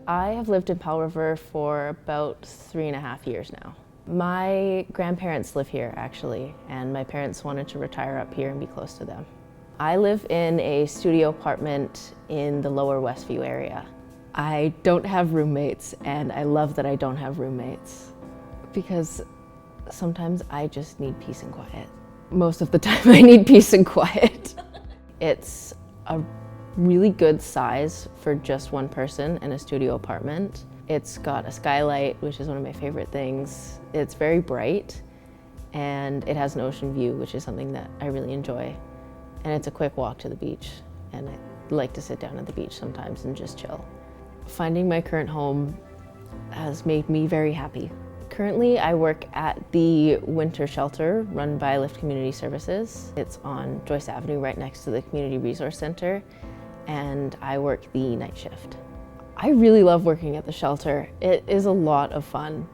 I have lived in Powell River for about 3.5 years now. My grandparents live here actually, and my parents wanted to retire up here and be close to them. I live in a studio apartment in the lower Westview area. I don't have roommates, and I love that I don't have roommates because sometimes I just need peace and quiet. Most of the time I need peace and quiet. It's a really good size for just one person in a studio apartment. It's got a skylight, which is one of my favorite things. It's very bright, and it has an ocean view, which is something that I really enjoy. And it's a quick walk to the beach, and I like to sit down at the beach sometimes and just chill. Finding my current home has made me very happy. Currently, I work at the winter shelter run by Lift Community Services. It's on Joyce Avenue, right next to the Community Resource Center, and I work the night shift. I really love working at the shelter. It is a lot of fun.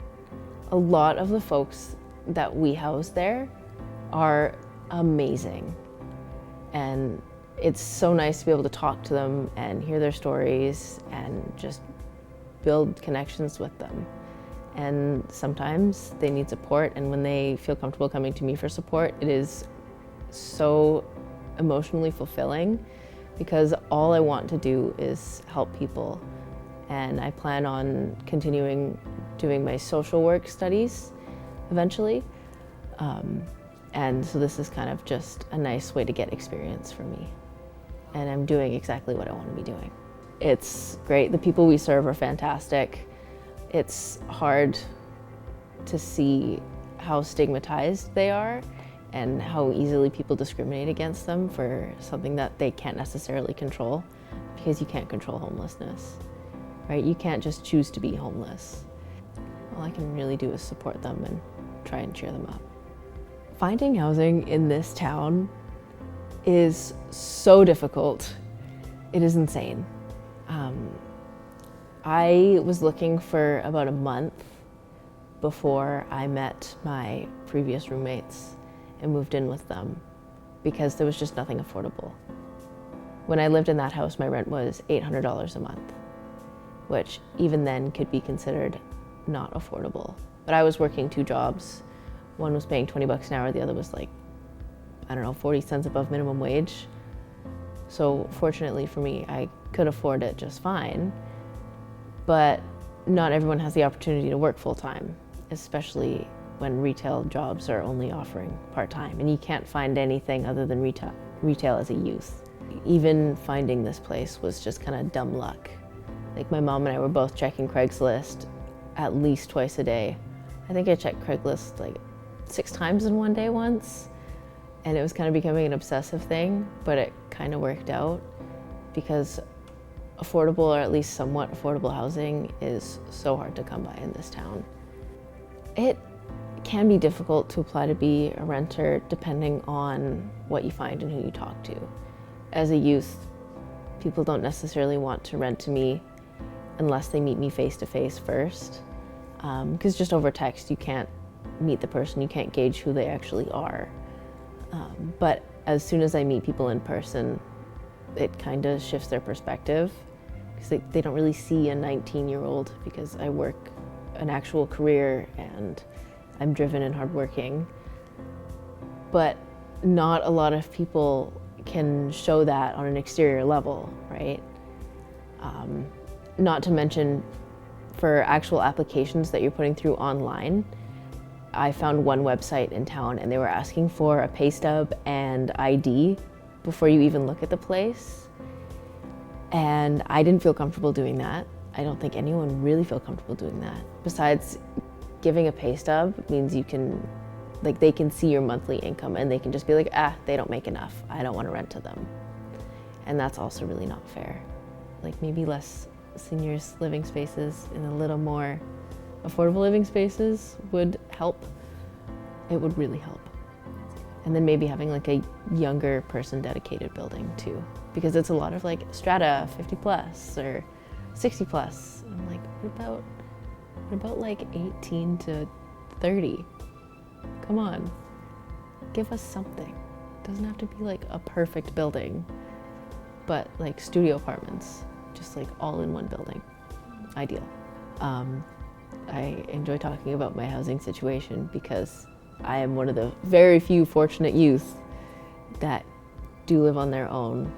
A lot of the folks that we house there are amazing, and it's so nice to be able to talk to them and hear their stories and just build connections with them. And sometimes they need support, and when they feel comfortable coming to me for support, it is so emotionally fulfilling because all I want to do is help people. And I plan on continuing doing my social work studies eventually. And so this is kind of just a nice way to get experience for me. And I'm doing exactly what I want to be doing. It's great. The people we serve are fantastic. It's hard to see how stigmatized they are and how easily people discriminate against them for something that they can't necessarily control, because you can't control homelessness, right? You can't just choose to be homeless. All I can really do is support them and try and cheer them up. Finding housing in this town is so difficult. It is insane. I was looking for about a month before I met my previous roommates and moved in with them because there was just nothing affordable. When I lived in that house, my rent was $800 a month, which even then could be considered not affordable. But I was working 2 jobs. One was paying 20 bucks an hour, the other was like, I don't know, 40 cents above minimum wage. So fortunately for me, I could afford it just fine. But not everyone has the opportunity to work full-time, especially when retail jobs are only offering part-time, and you can't find anything other than retail as a youth. Even finding this place was just kind of dumb luck. Like, my mom and I were both checking Craigslist at least twice a day. I think I checked Craigslist like 6 times in one day once, and it was kind of becoming an obsessive thing, but it kind of worked out because affordable, or at least somewhat affordable, housing is so hard to come by in this town. It can be difficult to apply to be a renter depending on what you find and who you talk to. As a youth, people don't necessarily want to rent to me unless they meet me face to face first, because just over text you can't meet the person, you can't gauge who they actually are. But as soon as I meet people in person, it kind of shifts their perspective, because they don't really see a 19-year-old, because I work an actual career and I'm driven and hardworking. But not a lot of people can show that on an exterior level, right? Not to mention, for actual applications that you're putting through online, I found one website in town and they were asking for a pay stub and ID before you even look at the place. And I didn't feel comfortable doing that. I don't think anyone really feel comfortable doing that. Besides, giving a pay stub means you can, like, they can see your monthly income and they can just be like, they don't make enough, I don't want to rent to them. And that's also really not fair. Like, maybe less seniors living spaces and a little more affordable living spaces would help. It would really help. And then maybe having like a younger person dedicated building too, because it's a lot of like strata 50 plus or 60 plus. I'm like, what about like 18 to 30? Come on, give us something. It doesn't have to be like a perfect building, but like studio apartments, just like all in one building. ideal. I enjoy talking about my housing situation because I am one of the very few fortunate youth that do live on their own,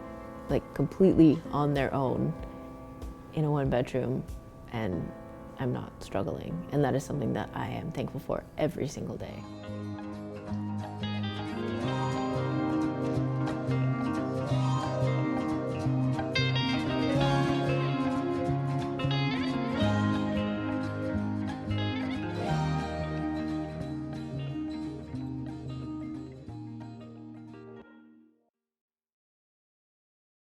like completely on their own in a one-bedroom, and I'm not struggling. And that is something that I am thankful for every single day.